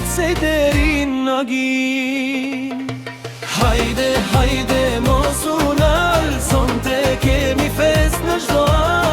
se deri në gin. Hajde, hajde mos u lal, sonte kemi fest në çdo